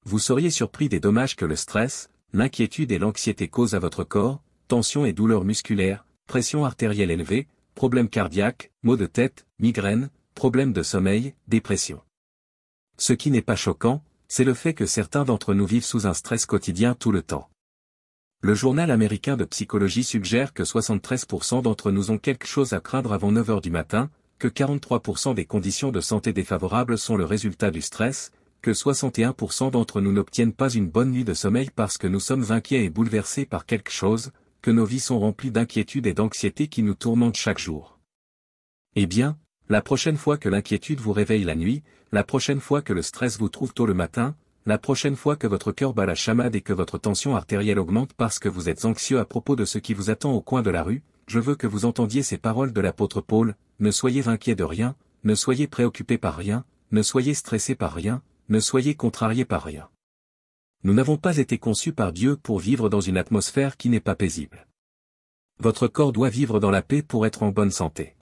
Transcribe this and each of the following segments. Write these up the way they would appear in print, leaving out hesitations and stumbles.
Vous seriez surpris des dommages que le stress, l'inquiétude et l'anxiété causent à votre corps, tensions et douleurs musculaires, pression artérielle élevée, problèmes cardiaques, maux de tête, migraines, problèmes de sommeil, dépression. Ce qui n'est pas choquant, c'est le fait que certains d'entre nous vivent sous un stress quotidien tout le temps. Le journal américain de psychologie suggère que 73% d'entre nous ont quelque chose à craindre avant 9 heures du matin, que 43% des conditions de santé défavorables sont le résultat du stress, que 61% d'entre nous n'obtiennent pas une bonne nuit de sommeil parce que nous sommes inquiets et bouleversés par quelque chose, que nos vies sont remplies d'inquiétudes et d'anxiété qui nous tourmentent chaque jour. Eh bien, la prochaine fois que l'inquiétude vous réveille la nuit, la prochaine fois que le stress vous trouve tôt le matin, la prochaine fois que votre cœur bat la chamade et que votre tension artérielle augmente parce que vous êtes anxieux à propos de ce qui vous attend au coin de la rue, je veux que vous entendiez ces paroles de l'apôtre Paul, ne soyez inquiets de rien, ne soyez préoccupés par rien, ne soyez stressés par rien, ne soyez contrariés par rien. Nous n'avons pas été conçus par Dieu pour vivre dans une atmosphère qui n'est pas paisible. Votre corps doit vivre dans la paix pour être en bonne santé.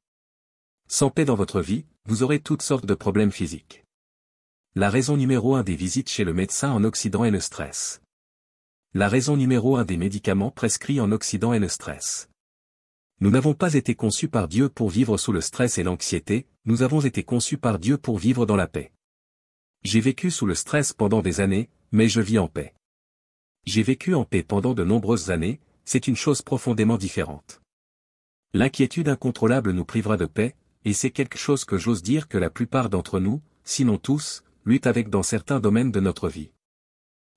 Sans paix dans votre vie, vous aurez toutes sortes de problèmes physiques. La raison numéro 1 des visites chez le médecin en Occident est le stress. La raison numéro 1 des médicaments prescrits en Occident est le stress. Nous n'avons pas été conçus par Dieu pour vivre sous le stress et l'anxiété, nous avons été conçus par Dieu pour vivre dans la paix. J'ai vécu sous le stress pendant des années, mais je vis en paix. J'ai vécu en paix pendant de nombreuses années, c'est une chose profondément différente. L'inquiétude incontrôlable nous privera de paix, et c'est quelque chose que j'ose dire que la plupart d'entre nous, sinon tous, luttent avec dans certains domaines de notre vie.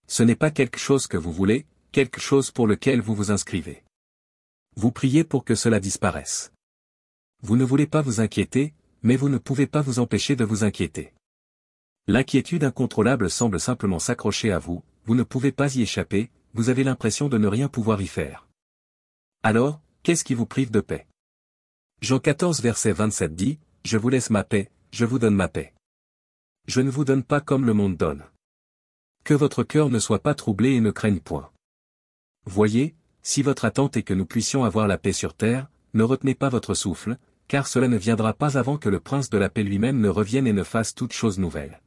Ce n'est pas quelque chose que vous voulez, quelque chose pour lequel vous vous inscrivez. Vous priez pour que cela disparaisse. Vous ne voulez pas vous inquiéter, mais vous ne pouvez pas vous empêcher de vous inquiéter. L'inquiétude incontrôlable semble simplement s'accrocher à vous, vous ne pouvez pas y échapper, vous avez l'impression de ne rien pouvoir y faire. Alors, qu'est-ce qui vous prive de paix? Jean 14 verset 27 dit, « Je vous laisse ma paix, je vous donne ma paix. Je ne vous donne pas comme le monde donne. Que votre cœur ne soit pas troublé et ne craigne point. » Voyez, si votre attente est que nous puissions avoir la paix sur terre, ne retenez pas votre souffle, car cela ne viendra pas avant que le prince de la paix lui-même ne revienne et ne fasse toute chose nouvelle.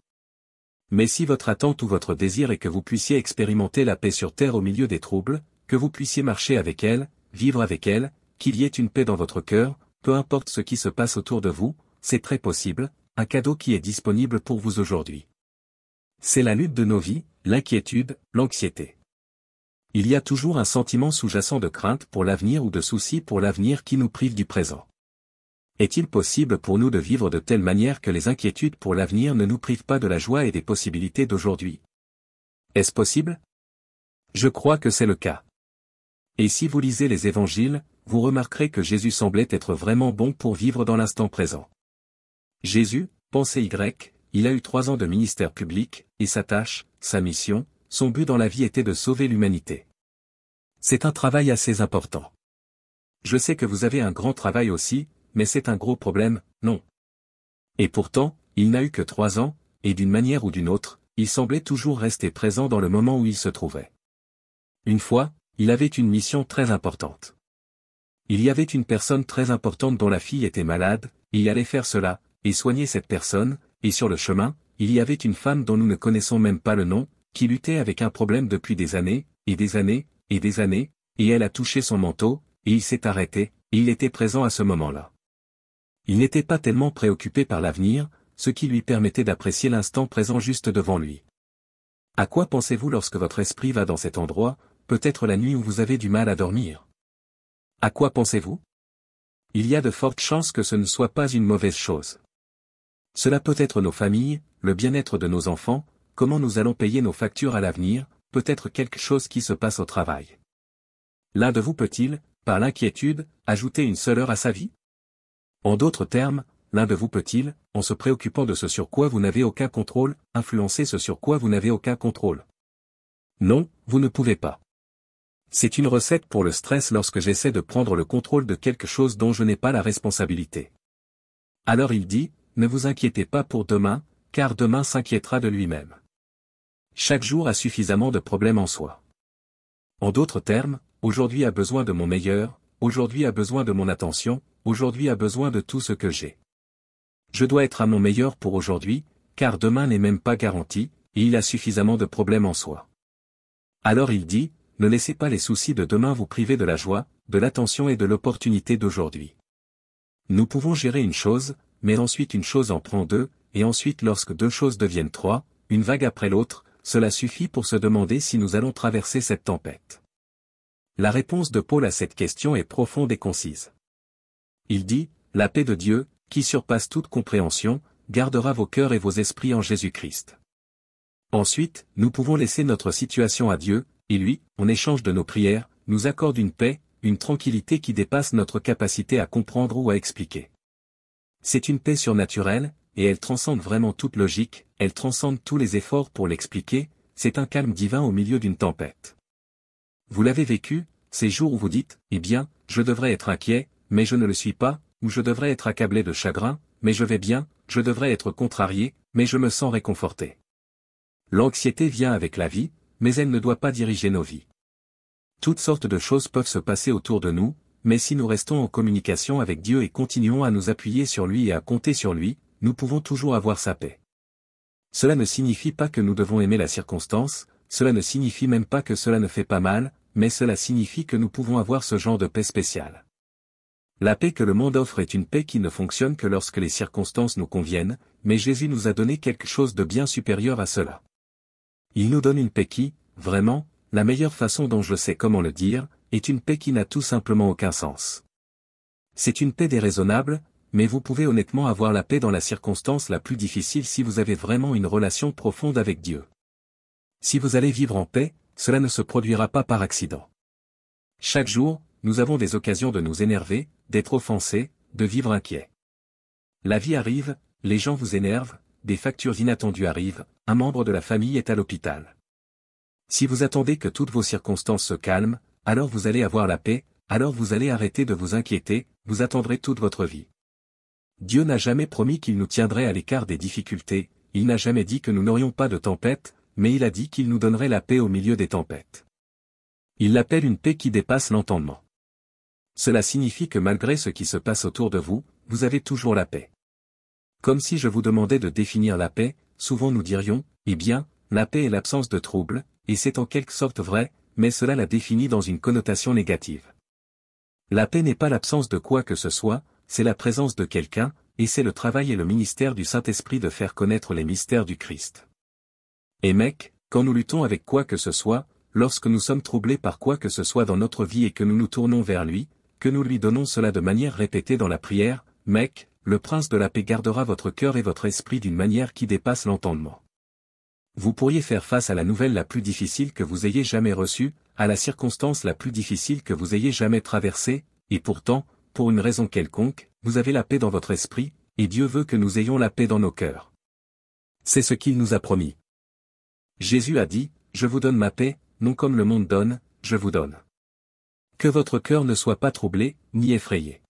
Mais si votre attente ou votre désir est que vous puissiez expérimenter la paix sur terre au milieu des troubles, que vous puissiez marcher avec elle, vivre avec elle, qu'il y ait une paix dans votre cœur, peu importe ce qui se passe autour de vous, c'est très possible, un cadeau qui est disponible pour vous aujourd'hui. C'est la lutte de nos vies, l'inquiétude, l'anxiété. Il y a toujours un sentiment sous-jacent de crainte pour l'avenir ou de souci pour l'avenir qui nous prive du présent. Est-il possible pour nous de vivre de telle manière que les inquiétudes pour l'avenir ne nous privent pas de la joie et des possibilités d'aujourd'hui? Est-ce possible? Je crois que c'est le cas. Et si vous lisez les évangiles, vous remarquerez que Jésus semblait être vraiment bon pour vivre dans l'instant présent. Jésus, pensée Y, il a eu 3 ans de ministère public, et sa tâche, sa mission, son but dans la vie était de sauver l'humanité. C'est un travail assez important. Je sais que vous avez un grand travail aussi, mais c'est un gros problème, non? Et pourtant, il n'a eu que 3 ans, et d'une manière ou d'une autre, il semblait toujours rester présent dans le moment où il se trouvait. Une fois, il avait une mission très importante. Il y avait une personne très importante dont la fille était malade, et il allait faire cela, et soigner cette personne, et sur le chemin, il y avait une femme dont nous ne connaissons même pas le nom, qui luttait avec un problème depuis des années, et des années, et des années, et elle a touché son manteau, et il s'est arrêté, et il était présent à ce moment-là. Il n'était pas tellement préoccupé par l'avenir, ce qui lui permettait d'apprécier l'instant présent juste devant lui. À quoi pensez-vous lorsque votre esprit va dans cet endroit, peut-être la nuit où vous avez du mal à dormir? À quoi pensez-vous? Il y a de fortes chances que ce ne soit pas une mauvaise chose. Cela peut être nos familles, le bien-être de nos enfants, comment nous allons payer nos factures à l'avenir, peut-être quelque chose qui se passe au travail. L'un de vous peut-il, par l'inquiétude, ajouter une seule heure à sa vie? En d'autres termes, l'un de vous peut-il, en se préoccupant de ce sur quoi vous n'avez aucun contrôle, influencer ce sur quoi vous n'avez aucun contrôle? Non, vous ne pouvez pas. C'est une recette pour le stress lorsque j'essaie de prendre le contrôle de quelque chose dont je n'ai pas la responsabilité. Alors il dit, ne vous inquiétez pas pour demain, car demain s'inquiétera de lui-même. Chaque jour a suffisamment de problèmes en soi. En d'autres termes, aujourd'hui a besoin de mon meilleur, aujourd'hui a besoin de mon attention, aujourd'hui a besoin de tout ce que j'ai. Je dois être à mon meilleur pour aujourd'hui, car demain n'est même pas garanti, et il a suffisamment de problèmes en soi. Alors il dit, ne laissez pas les soucis de demain vous priver de la joie, de l'attention et de l'opportunité d'aujourd'hui. Nous pouvons gérer une chose, mais ensuite une chose en prend deux, et ensuite lorsque deux choses deviennent trois, une vague après l'autre, cela suffit pour se demander si nous allons traverser cette tempête. La réponse de Paul à cette question est profonde et concise. Il dit, la paix de Dieu, qui surpasse toute compréhension, gardera vos cœurs et vos esprits en Jésus-Christ. Ensuite, nous pouvons laisser notre situation à Dieu, et lui, en échange de nos prières, nous accorde une paix, une tranquillité qui dépasse notre capacité à comprendre ou à expliquer. C'est une paix surnaturelle, et elle transcende vraiment toute logique, elle transcende tous les efforts pour l'expliquer, c'est un calme divin au milieu d'une tempête. Vous l'avez vécu, ces jours où vous dites, eh bien, je devrais être inquiet, mais je ne le suis pas, ou je devrais être accablé de chagrin, mais je vais bien, je devrais être contrarié, mais je me sens réconforté. L'anxiété vient avec la vie, mais elle ne doit pas diriger nos vies. Toutes sortes de choses peuvent se passer autour de nous, mais si nous restons en communication avec Dieu et continuons à nous appuyer sur lui et à compter sur lui, nous pouvons toujours avoir sa paix. Cela ne signifie pas que nous devons aimer la circonstance, cela ne signifie même pas que cela ne fait pas mal, mais cela signifie que nous pouvons avoir ce genre de paix spéciale. La paix que le monde offre est une paix qui ne fonctionne que lorsque les circonstances nous conviennent, mais Jésus nous a donné quelque chose de bien supérieur à cela. Il nous donne une paix qui, vraiment, la meilleure façon dont je sais comment le dire, est une paix qui n'a tout simplement aucun sens. C'est une paix déraisonnable, mais vous pouvez honnêtement avoir la paix dans la circonstance la plus difficile si vous avez vraiment une relation profonde avec Dieu. Si vous allez vivre en paix, cela ne se produira pas par accident. Chaque jour, nous avons des occasions de nous énerver, d'être offensés, de vivre inquiets. La vie arrive, les gens vous énervent, des factures inattendues arrivent, un membre de la famille est à l'hôpital. Si vous attendez que toutes vos circonstances se calment, alors vous allez avoir la paix, alors vous allez arrêter de vous inquiéter, vous attendrez toute votre vie. Dieu n'a jamais promis qu'il nous tiendrait à l'écart des difficultés, il n'a jamais dit que nous n'aurions pas de tempête, mais il a dit qu'il nous donnerait la paix au milieu des tempêtes. Il l'appelle une paix qui dépasse l'entendement. Cela signifie que malgré ce qui se passe autour de vous, vous avez toujours la paix. Comme si je vous demandais de définir la paix, souvent nous dirions, eh bien, la paix est l'absence de trouble, et c'est en quelque sorte vrai, mais cela la définit dans une connotation négative. La paix n'est pas l'absence de quoi que ce soit, c'est la présence de quelqu'un, et c'est le travail et le ministère du Saint-Esprit de faire connaître les mystères du Christ. Et mec, quand nous luttons avec quoi que ce soit, lorsque nous sommes troublés par quoi que ce soit dans notre vie et que nous nous tournons vers lui, que nous lui donnons cela de manière répétée dans la prière, mec, le prince de la paix gardera votre cœur et votre esprit d'une manière qui dépasse l'entendement. Vous pourriez faire face à la nouvelle la plus difficile que vous ayez jamais reçue, à la circonstance la plus difficile que vous ayez jamais traversée, et pourtant, pour une raison quelconque, vous avez la paix dans votre esprit, et Dieu veut que nous ayons la paix dans nos cœurs. C'est ce qu'il nous a promis. Jésus a dit, « Je vous donne ma paix, non comme le monde donne, je vous donne. » Que votre cœur ne soit pas troublé, ni effrayé.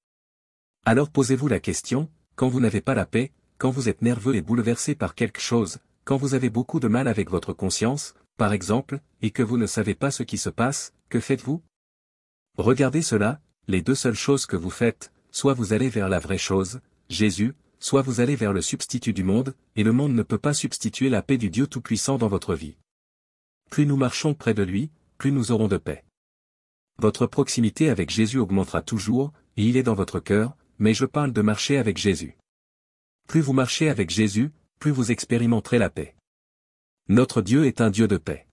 Alors posez-vous la question, quand vous n'avez pas la paix, quand vous êtes nerveux et bouleversé par quelque chose, quand vous avez beaucoup de mal avec votre conscience, par exemple, et que vous ne savez pas ce qui se passe, que faites-vous? Regardez cela, les deux seules choses que vous faites, soit vous allez vers la vraie chose, Jésus, soit vous allez vers le substitut du monde, et le monde ne peut pas substituer la paix du Dieu Tout-Puissant dans votre vie. Plus nous marchons près de lui, plus nous aurons de paix. Votre proximité avec Jésus augmentera toujours, et il est dans votre cœur, mais je parle de marcher avec Jésus. Plus vous marchez avec Jésus, plus vous expérimenterez la paix. Notre Dieu est un Dieu de paix.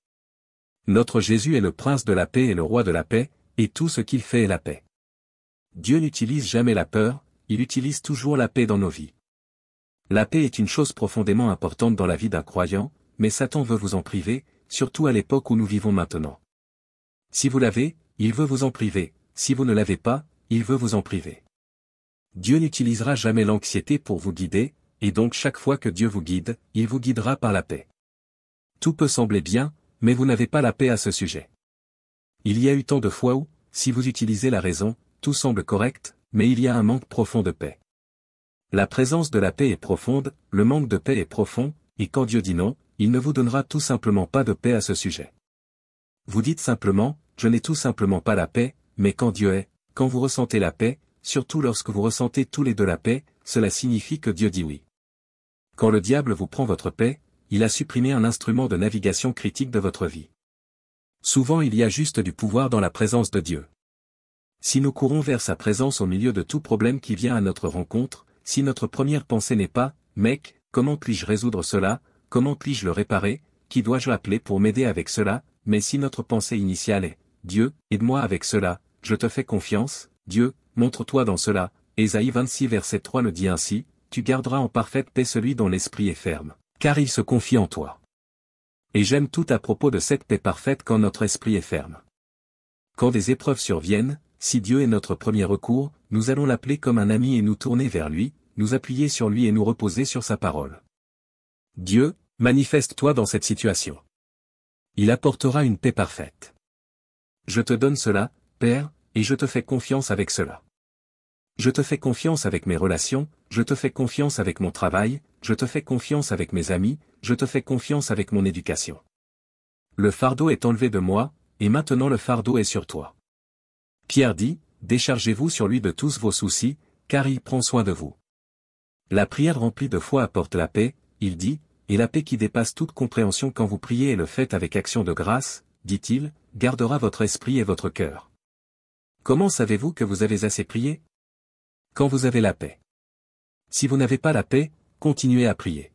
Notre Jésus est le prince de la paix et le roi de la paix, et tout ce qu'il fait est la paix. Dieu n'utilise jamais la peur, il utilise toujours la paix dans nos vies. La paix est une chose profondément importante dans la vie d'un croyant, mais Satan veut vous en priver, surtout à l'époque où nous vivons maintenant. Si vous l'avez, il veut vous en priver, si vous ne l'avez pas, il veut vous en priver. Dieu n'utilisera jamais l'anxiété pour vous guider, et donc chaque fois que Dieu vous guide, il vous guidera par la paix. Tout peut sembler bien, mais vous n'avez pas la paix à ce sujet. Il y a eu tant de fois où, si vous utilisez la raison, tout semble correct, mais il y a un manque profond de paix. La présence de la paix est profonde, le manque de paix est profond, et quand Dieu dit non, il ne vous donnera tout simplement pas de paix à ce sujet. Vous dites simplement, je n'ai tout simplement pas la paix, mais quand Dieu est, quand vous ressentez la paix, surtout lorsque vous ressentez tous les deux la paix, cela signifie que Dieu dit oui. Quand le diable vous prend votre paix, il a supprimé un instrument de navigation critique de votre vie. Souvent il y a juste du pouvoir dans la présence de Dieu. Si nous courons vers sa présence au milieu de tout problème qui vient à notre rencontre, si notre première pensée n'est pas « Mec, comment puis-je résoudre cela, comment puis-je le réparer, qui dois-je appeler pour m'aider avec cela ?» mais si notre pensée initiale est « Dieu, aide-moi avec cela, je te fais confiance, Dieu, montre-toi dans cela », Ésaïe 26 verset 3 le dit ainsi, tu garderas en parfaite paix celui dont l'esprit est ferme, car il se confie en toi. Et j'aime tout à propos de cette paix parfaite quand notre esprit est ferme. Quand des épreuves surviennent, si Dieu est notre premier recours, nous allons l'appeler comme un ami et nous tourner vers lui, nous appuyer sur lui et nous reposer sur sa parole. Dieu, manifeste-toi dans cette situation. Il apportera une paix parfaite. Je te donne cela, Père, et je te fais confiance avec cela. Je te fais confiance avec mes relations, je te fais confiance avec mon travail, je te fais confiance avec mes amis, je te fais confiance avec mon éducation. Le fardeau est enlevé de moi, et maintenant le fardeau est sur toi. Pierre dit, déchargez-vous sur lui de tous vos soucis, car il prend soin de vous. La prière remplie de foi apporte la paix, il dit, et la paix qui dépasse toute compréhension quand vous priez et le faites avec action de grâce, dit-il, gardera votre esprit et votre cœur. Comment savez-vous que vous avez assez prié? Quand vous avez la paix. Si vous n'avez pas la paix, continuez à prier.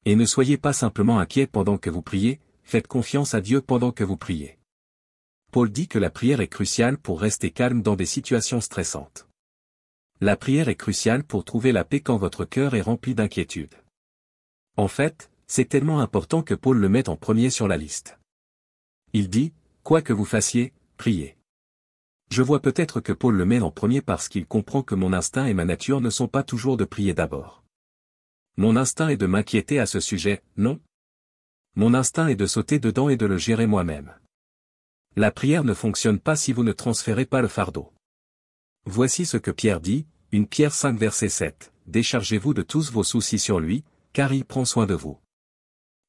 Et ne soyez pas simplement inquiet pendant que vous priez, faites confiance à Dieu pendant que vous priez. Paul dit que la prière est cruciale pour rester calme dans des situations stressantes. La prière est cruciale pour trouver la paix quand votre cœur est rempli d'inquiétude. En fait, c'est tellement important que Paul le met en premier sur la liste. Il dit, quoi que vous fassiez, priez. Je vois peut-être que Paul le met en premier parce qu'il comprend que mon instinct et ma nature ne sont pas toujours de prier d'abord. Mon instinct est de m'inquiéter à ce sujet, non? Mon instinct est de sauter dedans et de le gérer moi-même. La prière ne fonctionne pas si vous ne transférez pas le fardeau. Voici ce que Pierre dit, 1 Pierre 5 verset 7, déchargez-vous de tous vos soucis sur lui, car il prend soin de vous.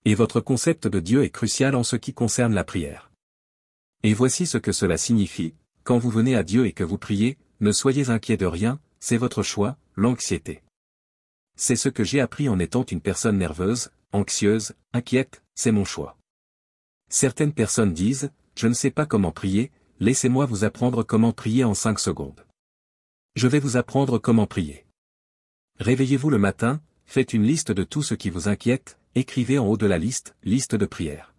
Et votre concept de Dieu est crucial en ce qui concerne la prière. Et voici ce que cela signifie, quand vous venez à Dieu et que vous priez, ne soyez inquiets de rien, c'est votre choix, l'anxiété. C'est ce que j'ai appris en étant une personne nerveuse, anxieuse, inquiète, c'est mon choix. Certaines personnes disent, je ne sais pas comment prier, laissez-moi vous apprendre comment prier en 5 secondes. Je vais vous apprendre comment prier. Réveillez-vous le matin, faites une liste de tout ce qui vous inquiète, écrivez en haut de la liste, liste de prière.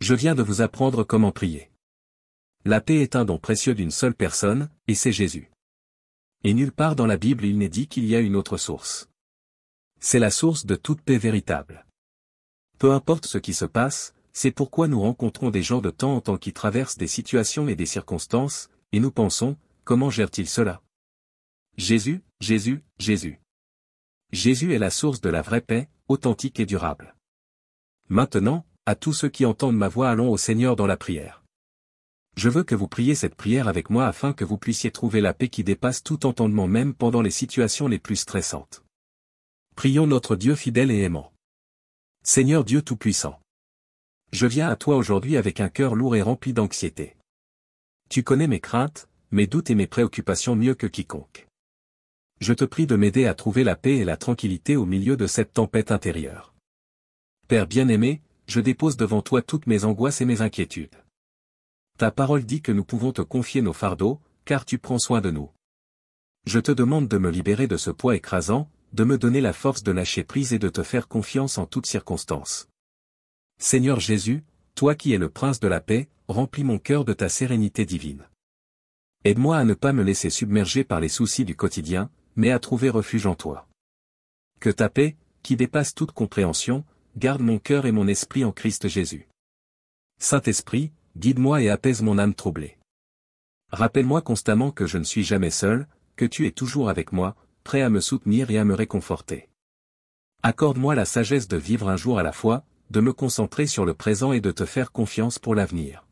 Je viens de vous apprendre comment prier. La paix est un don précieux d'une seule personne, et c'est Jésus. Et nulle part dans la Bible il n'est dit qu'il y a une autre source. C'est la source de toute paix véritable. Peu importe ce qui se passe, c'est pourquoi nous rencontrons des gens de temps en temps qui traversent des situations et des circonstances, et nous pensons, comment gère-t-il cela? Jésus, Jésus, Jésus. Jésus est la source de la vraie paix, authentique et durable. Maintenant, à tous ceux qui entendent ma voix, allons au Seigneur dans la prière. Je veux que vous priez cette prière avec moi afin que vous puissiez trouver la paix qui dépasse tout entendement même pendant les situations les plus stressantes. Prions notre Dieu fidèle et aimant. Seigneur Dieu Tout-Puissant. Je viens à toi aujourd'hui avec un cœur lourd et rempli d'anxiété. Tu connais mes craintes, mes doutes et mes préoccupations mieux que quiconque. Je te prie de m'aider à trouver la paix et la tranquillité au milieu de cette tempête intérieure. Père bien-aimé, je dépose devant toi toutes mes angoisses et mes inquiétudes. Ta parole dit que nous pouvons te confier nos fardeaux, car tu prends soin de nous. Je te demande de me libérer de ce poids écrasant, de me donner la force de lâcher prise et de te faire confiance en toutes circonstances. Seigneur Jésus, toi qui es le prince de la paix, remplis mon cœur de ta sérénité divine. Aide-moi à ne pas me laisser submerger par les soucis du quotidien, mais à trouver refuge en toi. Que ta paix, qui dépasse toute compréhension, garde mon cœur et mon esprit en Christ Jésus. Saint-Esprit, guide-moi et apaise mon âme troublée. Rappelle-moi constamment que je ne suis jamais seul, que tu es toujours avec moi, prêt à me soutenir et à me réconforter. Accorde-moi la sagesse de vivre un jour à la fois, de me concentrer sur le présent et de te faire confiance pour l'avenir.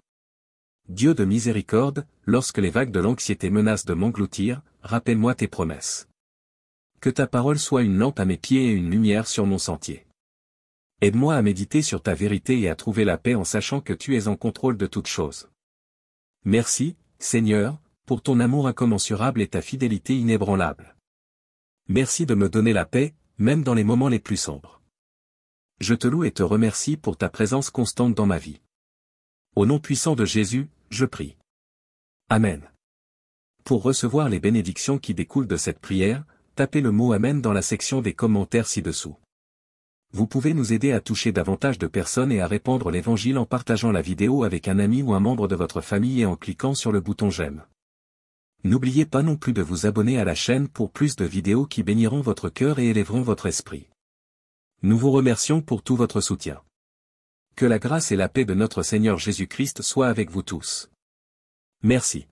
Dieu de miséricorde, lorsque les vagues de l'anxiété menacent de m'engloutir, rappelle-moi tes promesses. Que ta parole soit une lampe à mes pieds et une lumière sur mon sentier. Aide-moi à méditer sur ta vérité et à trouver la paix en sachant que tu es en contrôle de toutes choses. Merci, Seigneur, pour ton amour incommensurable et ta fidélité inébranlable. Merci de me donner la paix, même dans les moments les plus sombres. je te loue et te remercie pour ta présence constante dans ma vie. Au nom puissant de Jésus, je prie. Amen. Pour recevoir les bénédictions qui découlent de cette prière, tapez le mot Amen dans la section des commentaires ci-dessous. Vous pouvez nous aider à toucher davantage de personnes et à répandre l'évangile en partageant la vidéo avec un ami ou un membre de votre famille et en cliquant sur le bouton j'aime. N'oubliez pas non plus de vous abonner à la chaîne pour plus de vidéos qui béniront votre cœur et élèveront votre esprit. Nous vous remercions pour tout votre soutien. Que la grâce et la paix de notre Seigneur Jésus-Christ soient avec vous tous. Merci.